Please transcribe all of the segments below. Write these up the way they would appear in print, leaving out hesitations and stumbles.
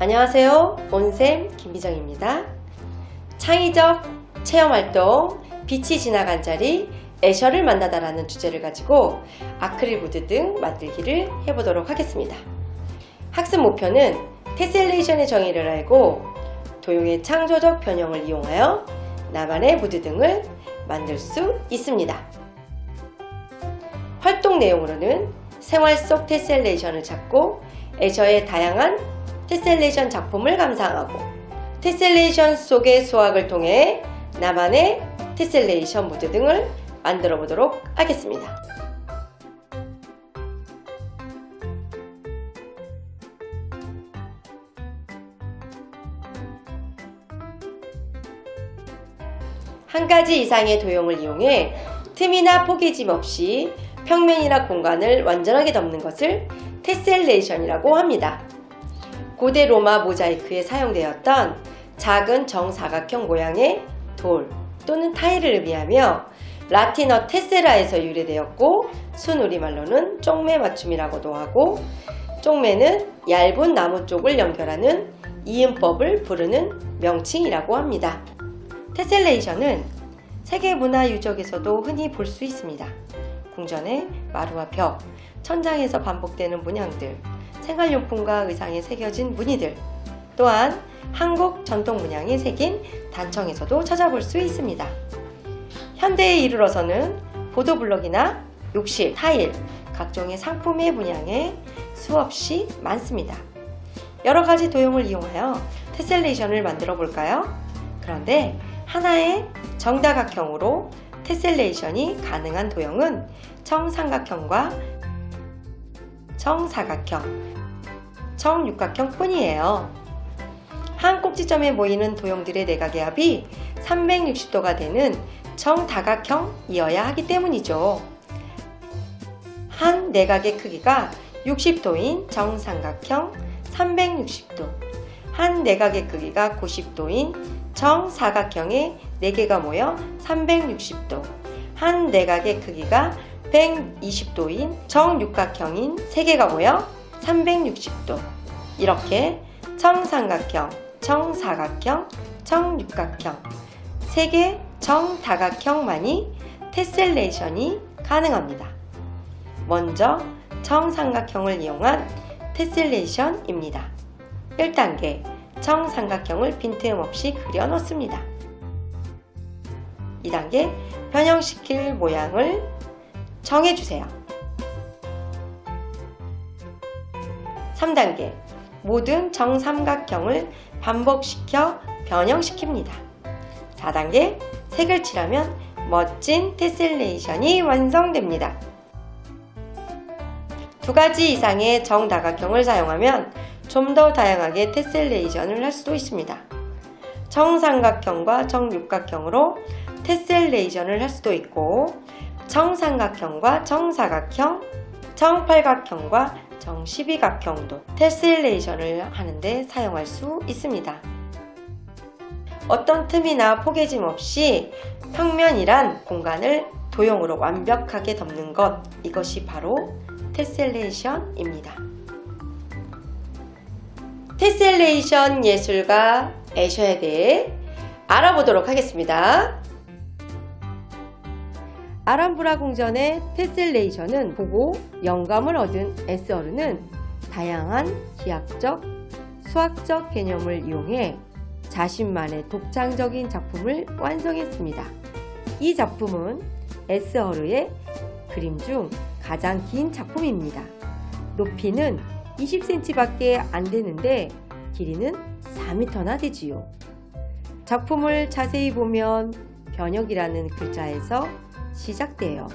안녕하세요. 온쌤 김미정입니다. 창의적 체험활동 빛이 지나간 자리 애셔를 만나다 라는 주제를 가지고 아크릴 보드 등 만들기를 해보도록 하겠습니다. 학습 목표는 테셀레이션의 정의를 알고 도형의 창조적 변형을 이용하여 나만의 보드 등을 만들 수 있습니다. 활동 내용으로는 생활 속 테셀레이션을 찾고 애셔의 다양한 테셀레이션 작품을 감상하고 테셀레이션 속의 수학을 통해 나만의 테셀레이션 보드 등을 만들어 보도록 하겠습니다. 한 가지 이상의 도형을 이용해 틈이나 포개짐 없이 평면이나 공간을 완전하게 덮는 것을 테셀레이션이라고 합니다. 고대 로마 모자이크에 사용되었던 작은 정사각형 모양의 돌 또는 타일을 의미하며 라틴어 테세라에서 유래되었고 순우리말로는 쪽매 맞춤이라고도 하고 쪽매는 얇은 나무 쪽을 연결하는 이음법을 부르는 명칭이라고 합니다. 테셀레이션은 세계 문화 유적에서도 흔히 볼 수 있습니다. 궁전의 마루와 벽, 천장에서 반복되는 문양들, 생활용품과 의상에 새겨진 무늬들, 또한 한국 전통 문양에 새긴 단청에서도 찾아볼 수 있습니다. 현대에 이르러서는 보도블럭이나 욕실, 타일, 각종의 상품의 문양에 수없이 많습니다. 여러가지 도형을 이용하여 테셀레이션을 만들어 볼까요? 그런데 하나의 정다각형으로 테셀레이션이 가능한 도형은 정삼각형과 정사각형, 정육각형 뿐이에요. 한 꼭지점에 모이는 도형들의 내각의 합이 360도가 되는 정다각형이어야 하기 때문이죠. 한 내각의 크기가 60도인 정삼각형 360도, 한 내각의 크기가 90도인 정사각형의 4개가 모여 360도, 한 내각의 크기가 120도인 정육각형인 3개가 모여 360도, 이렇게 정삼각형, 정사각형, 정육각형 3개 정다각형만이 테셀레이션이 가능합니다. 먼저 정삼각형을 이용한 테셀레이션입니다. 1단계 정삼각형을 빈틈없이 그려 넣습니다. 2단계 변형시킬 모양을 정해주세요. 3단계 모든 정삼각형을 반복시켜 변형시킵니다. 4단계 색을 칠하면 멋진 테셀레이션이 완성됩니다. 2가지 이상의 정다각형을 사용하면 좀 더 다양하게 테셀레이션을 할 수도 있습니다. 정삼각형과 정육각형으로 테셀레이션을 할 수도 있고 정삼각형과 정사각형, 정팔각형과 정십이각형도 테셀레이션을 하는데 사용할 수 있습니다. 어떤 틈이나 포개짐 없이 평면이란 공간을 도형으로 완벽하게 덮는 것, 이것이 바로 테셀레이션입니다. 테셀레이션 예술가 애셔에 대해 알아보도록 하겠습니다. 아람브라 궁전의 테셀레이션은 보고 영감을 얻은 에스어르는 다양한 기하학적, 수학적 개념을 이용해 자신만의 독창적인 작품을 완성했습니다. 이 작품은 에스어르의 그림 중 가장 긴 작품입니다. 높이는 20cm 밖에 안 되는데 길이는 4m나 되지요. 작품을 자세히 보면 변혁이라는 글자에서 시작돼요.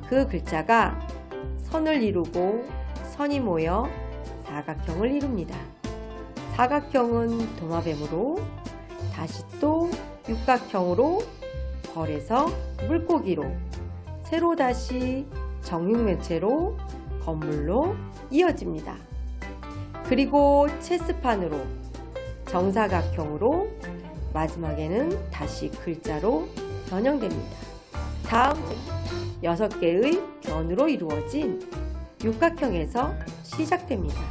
그 글자가 선을 이루고 선이 모여 사각형을 이룹니다. 사각형은 도마뱀으로 다시 또 육각형으로 벌에서 물고기로 새로 다시 정육면체로 건물로 이어집니다. 그리고 체스판으로 정사각형으로 마지막에는 다시 글자로 변형됩니다. 다음 6개의 변으로 이루어진 육각형에서 시작됩니다.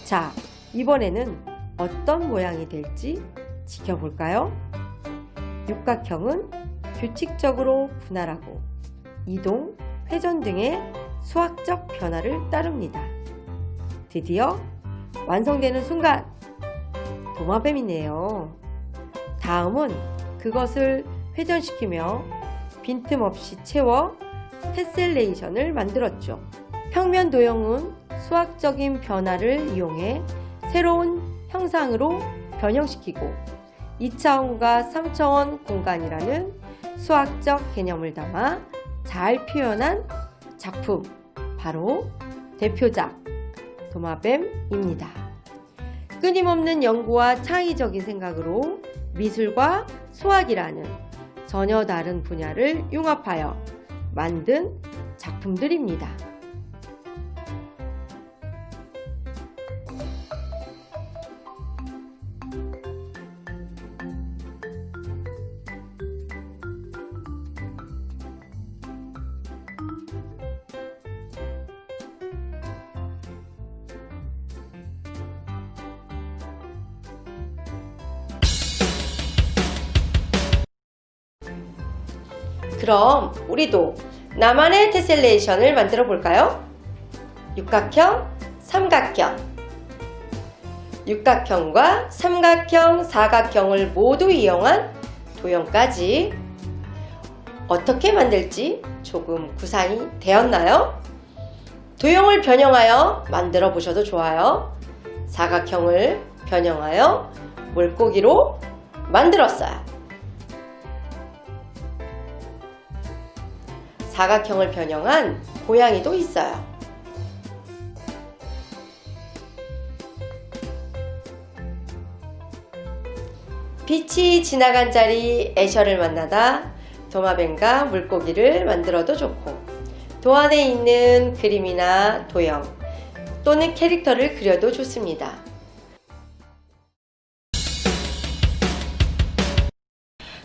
자, 이번에는 어떤 모양이 될지 지켜볼까요? 육각형은 규칙적으로 분할하고 이동, 회전 등의 수학적 변화를 따릅니다. 드디어 완성되는 순간! 도마뱀이네요. 다음은 그것을 회전시키며 빈틈없이 채워 테셀레이션을 만들었죠. 평면 도형은 수학적인 변화를 이용해 새로운 형상으로 변형시키고 2차원과 3차원 공간이라는 수학적 개념을 담아 잘 표현한 작품, 바로 대표작 도마뱀입니다. 끊임없는 연구와 창의적인 생각으로 미술과 수학이라는 전혀 다른 분야를 융합하여 만든 작품들입니다. 그럼 우리도 나만의 테셀레이션을 만들어 볼까요? 육각형, 삼각형. 육각형과 삼각형, 사각형을 모두 이용한 도형까지 어떻게 만들지 조금 구상이 되었나요? 도형을 변형하여 만들어 보셔도 좋아요. 사각형을 변형하여 물고기로 만들었어요. 사각형을 변형한 고양이도 있어요. 빛이 지나간 자리 애셔를 만나다 도마뱀과 물고기를 만들어도 좋고 도안에 있는 그림이나 도형 또는 캐릭터를 그려도 좋습니다.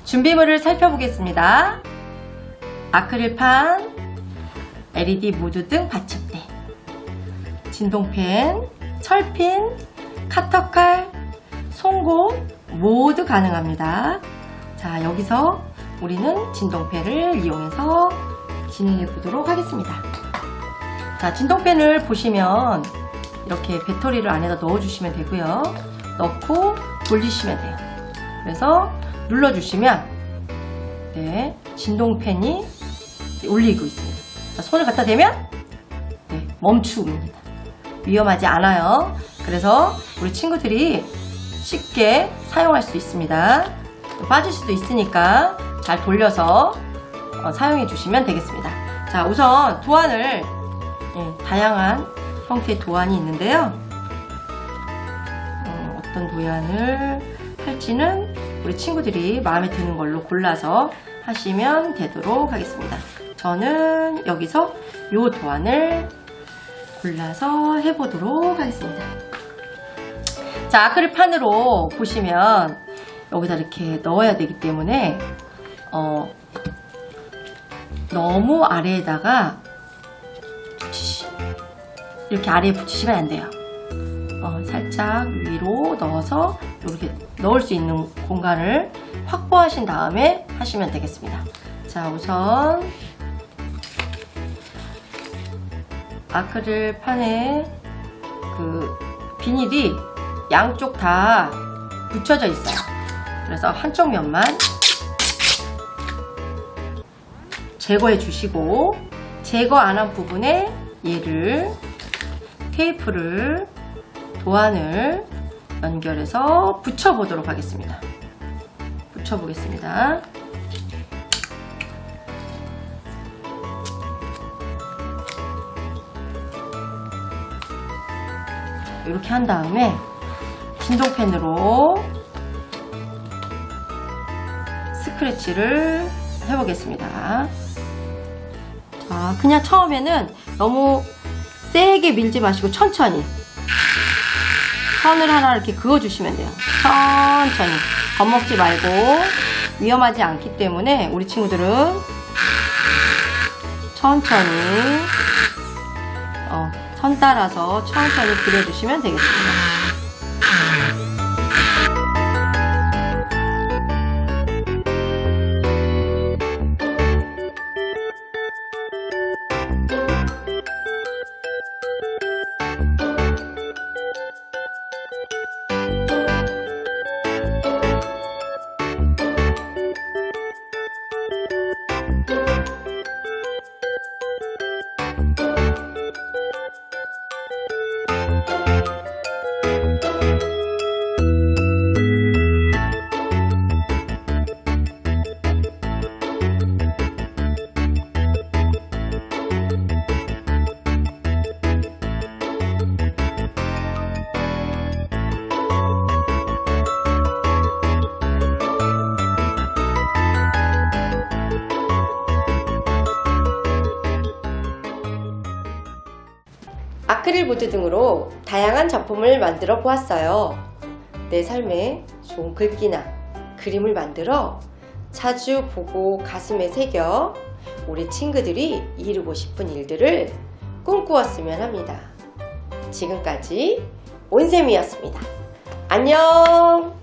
준비물을 살펴보겠습니다. 아크릴판, LED 무드 등 받침대, 진동펜, 철핀, 카터칼, 송곳 모두 가능합니다. 자, 여기서 우리는 진동펜을 이용해서 진행해 보도록 하겠습니다. 자, 진동펜을 보시면 이렇게 배터리를 안에다 넣어 주시면 되고요. 넣고 돌리시면 돼요. 그래서 눌러 주시면 네, 진동펜이 울리고 있습니다. 자, 손을 갖다 대면 네, 멈춥니다. 위험하지 않아요. 그래서 우리 친구들이 쉽게 사용할 수 있습니다. 빠질 수도 있으니까 잘 돌려서 사용해 주시면 되겠습니다. 자, 우선 도안을 다양한 형태의 도안이 있는데요. 어떤 도안을 할지는 우리 친구들이 마음에 드는 걸로 골라서 하시면 되도록 하겠습니다. 저는 여기서 이 도안을 골라서 해보도록 하겠습니다. 자, 아크릴판으로 보시면 여기다 이렇게 넣어야 되기 때문에 너무 아래에다가 이렇게 아래에 붙이시면 안 돼요. 살짝 위로 넣어서 이렇게 넣을 수 있는 공간을 확보하신 다음에 하시면 되겠습니다. 자, 우선 아크릴판에 그 비닐이 양쪽 다 붙여져 있어요. 그래서 한쪽 면만 제거해 주시고 제거 안 한 부분에 얘를 테이프를 도안을 연결해서 붙여 보도록 하겠습니다. 붙여 보겠습니다. 이렇게 한 다음에 진동펜으로 스크래치를 해보겠습니다. 자, 그냥 처음에는 너무 세게 밀지 마시고 천천히 선을 하나 이렇게 그어주시면 돼요. 천천히 겁먹지 말고 위험하지 않기 때문에 우리 친구들은 천천히 선 따라서 천천히 그려주시면 되겠습니다. 아크릴 보드 등으로 다양한 작품을 만들어 보았어요. 내 삶에 좋은 글귀나 그림을 만들어 자주 보고 가슴에 새겨 우리 친구들이 이루고 싶은 일들을 꿈꾸었으면 합니다. 지금까지 온쌤이었습니다. 안녕!